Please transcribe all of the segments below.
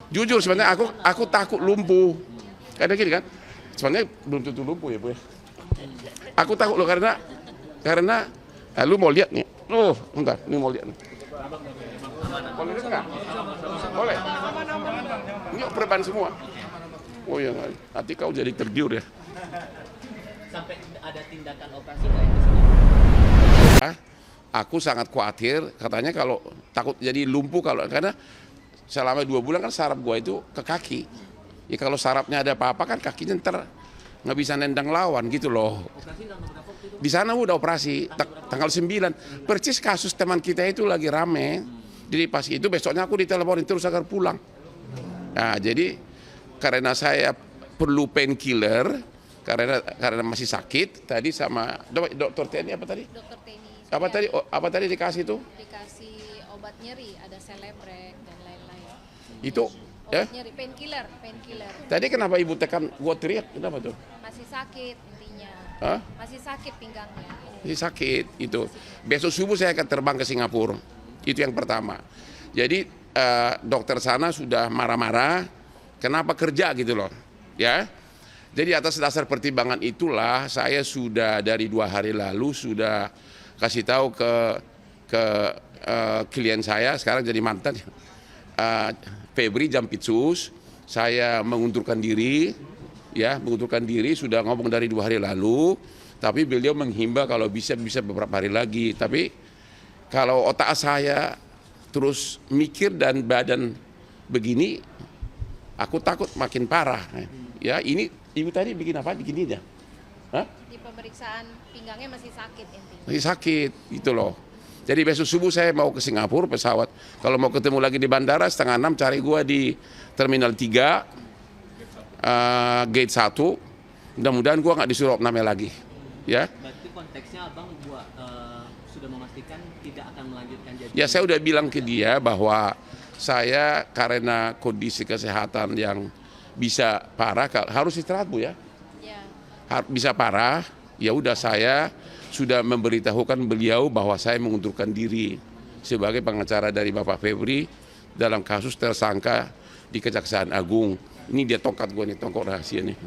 Jujur sebenarnya aku takut lumpuh. Karena gini kan, sebenarnya belum tentu lumpuh ya Bu ya. Aku takut loh karena lu mau lihat nih. Oh, bentar, ini mau lihat nih. Boleh lihat nggak? Boleh. Ini perban semua. Oh ya, nanti kau jadi tergiur ya. Sampai ada tindakan operasi nggak itu? Aku sangat khawatir, katanya kalau takut jadi lumpuh karena selama 2 bulan kan saraf gua itu ke kaki. Ya kalau sarafnya ada apa-apa kan kakinya ntar nggak bisa nendang lawan gitu loh. Operasi tanggal berapa waktu itu? Di sana udah operasi tanggal 9. Persis kasus teman kita itu lagi rame. Jadi pas itu besoknya aku diteleponin terus agar pulang. Nah jadi karena saya perlu painkiller karena masih sakit tadi sama dokter TNI apa tadi? Dokter Teni. Apa tadi dikasih itu? Dikasih obat nyeri, ada Celebrex dan lain-lain. Itu ya. Obat nyeri, painkiller. Tadi kenapa ibu tekan gua teriak? Kenapa tuh? Masih sakit intinya. Hah? Masih sakit pinggangnya. Masih sakit itu. Besok subuh saya akan terbang ke Singapura. Itu yang pertama. Jadi dokter sana sudah marah-marah. Kenapa kerja gitu loh, ya? Jadi atas dasar pertimbangan itulah saya sudah dari 2 hari lalu sudah kasih tahu ke klien saya sekarang jadi mantan Febri Jampitsus, saya mengundurkan diri, sudah ngomong dari 2 hari lalu, tapi beliau menghimbau kalau bisa beberapa hari lagi. Tapi kalau otak saya terus mikir dan badan begini, aku takut makin parah. Ya ini ibu tadi bikin apa? Begini aja. Hah? Di pemeriksaan pinggangnya masih sakit intinya. Masih sakit, itu loh. Jadi besok subuh saya mau ke Singapura pesawat. Kalau mau ketemu lagi di bandara 5:30 cari gua di Terminal 3, Gate 1. Mudah-mudahan gua nggak disuruh opname lagi. Ya. Berarti konteksnya abang sudah memastikan tidak akan melanjutkan jadi. Ya saya udah bilang ke dia bahwa saya karena kondisi kesehatan yang bisa parah harus istirahat Bu ya. Ya. Bisa parah, ya udah saya sudah memberitahukan beliau bahwa saya mengundurkan diri sebagai pengacara dari Bapak Febri dalam kasus tersangka di Kejaksaan Agung. Ini dia tongkat gue nih, tongkat rahasia nih.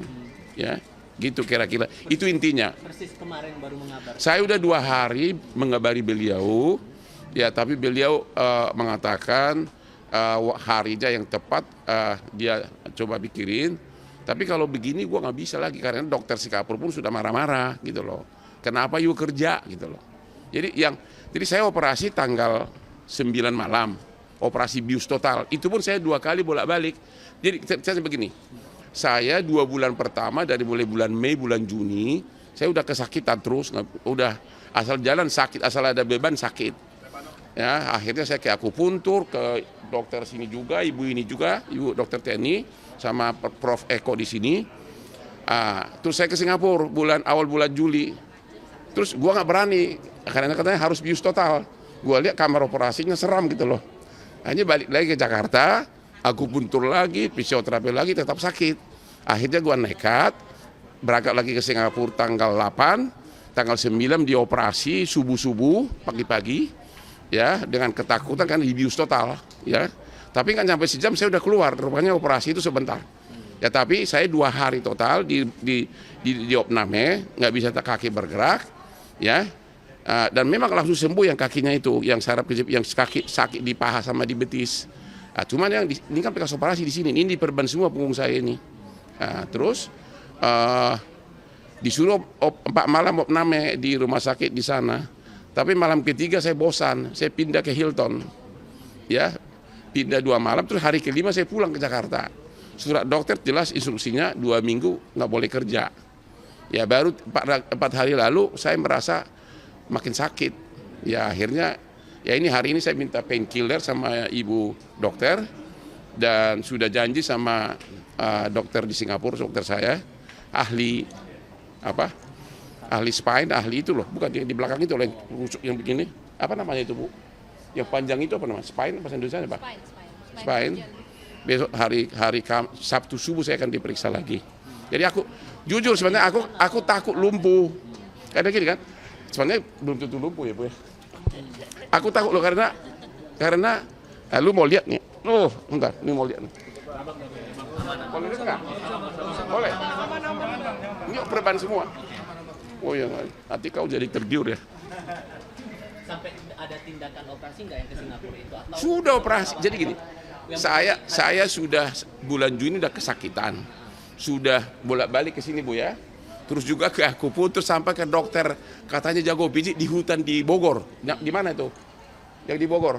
Ya, gitu kira-kira. Itu intinya. Persis kemarin baru mengabar. Saya udah 2 hari mengabari beliau, ya tapi beliau mengatakan harinya yang tepat dia coba pikirin. Tapi kalau begini gue nggak bisa lagi karena dokter Singapura pun sudah marah-marah gitu loh. Kenapa you kerja gitu loh. Jadi saya operasi tanggal 9 malam, operasi bius total. Itu pun saya 2 kali bolak-balik. Jadi saya begini, saya 2 bulan pertama dari mulai bulan Mei, bulan Juni, saya udah kesakitan terus, udah asal jalan sakit, asal ada beban sakit. Ya, akhirnya saya ke akupuntur, ke dokter sini juga, ibu ini juga, ibu dokter TNI, sama Prof Eko di sini. Terus saya ke Singapura awal bulan Juli. Terus gua nggak berani karena katanya harus bius total. Gua lihat kamar operasinya seram gitu loh. Hanya balik lagi ke Jakarta, akupuntur lagi, fisioterapi lagi, tetap sakit. Akhirnya gua nekat berangkat lagi ke Singapura tanggal 8, tanggal 9 dioperasi subuh-subuh pagi-pagi. Ya, dengan ketakutan kan dibius total, ya. Tapi kan sampai sejam saya udah keluar, rupanya operasi itu sebentar. Ya tapi saya 2 hari total di opname, nggak bisa kaki bergerak, ya. Dan memang langsung sembuh yang kakinya itu, yang saraf kejepit, yang kaki sakit di paha sama di betis. Cuman yang ini kan bekas operasi di sini, ini diperban semua punggung saya ini. Terus disuruh 4 malam opname di rumah sakit di sana. Tapi malam ketiga saya bosan, saya pindah ke Hilton, ya, pindah 2 malam, terus hari kelima saya pulang ke Jakarta. Surat dokter jelas instruksinya 2 minggu nggak boleh kerja. Ya baru 4 hari lalu saya merasa makin sakit. Ya akhirnya, ya ini hari ini saya minta painkiller sama ibu dokter dan sudah janji sama dokter di Singapura, dokter saya, ahli spine, ahli itu loh, bukan di belakang itu loh yang begini, apa namanya itu Bu? Yang panjang itu apa namanya? Spine bahasa Indonesia apa? Spine. Besok hari Sabtu subuh saya akan diperiksa lagi. Jadi aku jujur sebenarnya aku takut lumpuh. Karena gini kan, sebenarnya belum tentu lumpuh ya Bu ya. Aku takut loh karena lu mau lihat nih. Oh, bentar, ini mau lihat nih. Boleh dengar? Boleh. Ini perban semua. Oh ya, nanti kau jadi tergiur ya. Sampai ada tindakan operasi nggak yang ke Singapura itu? Atau Sudah operasi. Jadi gini, saya sudah bulan Juni udah kesakitan. Sudah bolak-balik ke sini Bu ya. Terus juga ke akupunktur sampai ke dokter katanya jago pijit di hutan di Bogor. Nah, di mana itu? Yang di Bogor?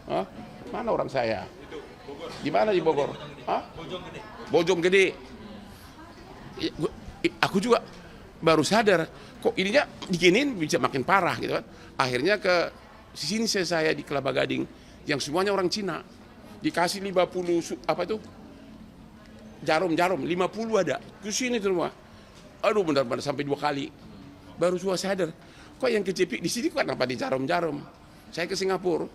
Hah? Mana orang saya? Di mana di Bogor? Hah? Bojonggede. Aku juga baru sadar kok ininya diginin bisa makin parah gitu kan. Akhirnya ke sini saya di Kelapa Gading yang semuanya orang Cina. Dikasih 50 apa itu? Jarum 50 ada. Ke sini semua. Aduh benar-benar sampai 2 kali. Baru sudah sadar. Kok yang kejepit di sini kok kenapa di jarum-jarum? Saya ke Singapura.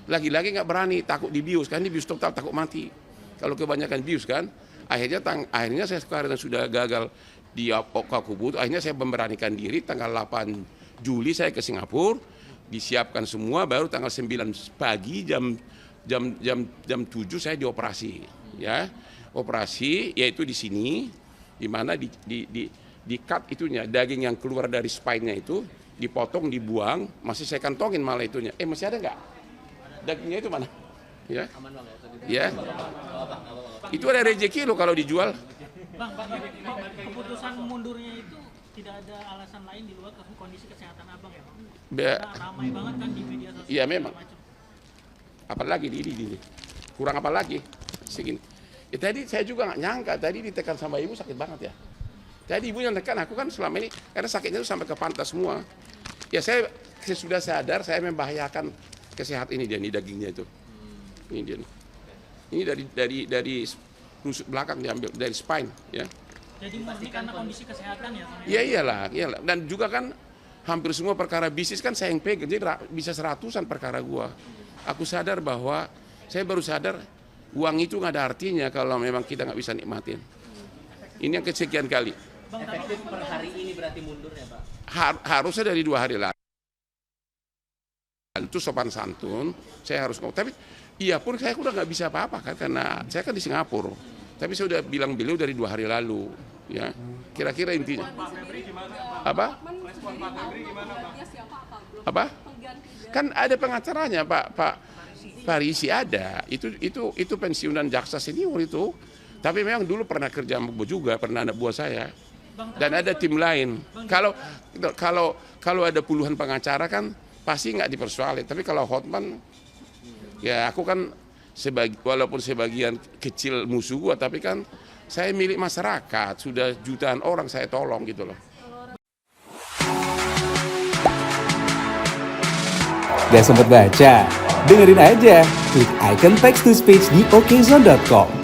Lagi-lagi nggak berani, takut dibius kan, dibius total takut mati. Kalau kebanyakan bius kan, akhirnya saya sekarang sudah gagal di akupunktur. Akhirnya saya memberanikan diri tanggal 8 Juli saya ke Singapura, disiapkan semua, baru tanggal 9 pagi jam 7 saya dioperasi, ya. Operasi yaitu di sini, di mana di cut itunya, daging yang keluar dari spine-nya itu dipotong, dibuang, masih saya kantongin malah itunya. Masih ada nggak? Dagingnya itu mana? Ya. Ya. Itu ada rezeki lo kalau dijual. Bang, keputusan mundurnya itu tidak ada alasan lain di luar kondisi kesehatan abang ya Bang? Karena ramai banget kan di media sosial. Iya memang. Apalagi ini. Kurang apa lagi? Segini. Tadi saya juga nggak nyangka, tadi ditekan sama ibu sakit banget ya. Tadi ibu yang tekan, aku kan selama ini, karena sakitnya itu sampai ke pantas semua. Ya saya sudah sadar, saya membahayakan kesehatan ini dia, nih dagingnya itu. Ini dia nih. Ini dari rusuk belakang diambil, dari spine ya. Jadi murni karena kondisi kesehatan ya? Iya iyalah. Dan juga kan hampir semua perkara bisnis kan saya yang pegang, jadi bisa 100-an perkara gua. Aku sadar bahwa, saya baru sadar uang itu nggak ada artinya kalau memang kita nggak bisa nikmatin. Ini yang kesekian kali. efektif per hari ini berarti mundurnya Pak? Harusnya dari 2 hari lalu. Itu sopan santun, saya harus ngomong. Tapi iya pun saya udah nggak bisa apa-apa kan, karena saya kan di Singapura. Tapi saya udah bilang beliau dari 2 hari lalu. Ya, kira-kira intinya. Apa? Apa? Kan ada pengacaranya Pak Parisi ada. Itu pensiunan jaksa senior itu. Tapi memang dulu pernah kerja sama gue juga, pernah anak buah saya. Dan ada tim lain. Kalau ada puluhan pengacara kan pasti nggak dipersoalin. Tapi kalau Hotman, ya aku kan walaupun sebagian kecil musuh gua, tapi kan saya milik masyarakat, sudah jutaan orang saya tolong gitu loh. Gak sempet baca? Dengerin aja, klik icon text to speech di okezone.com.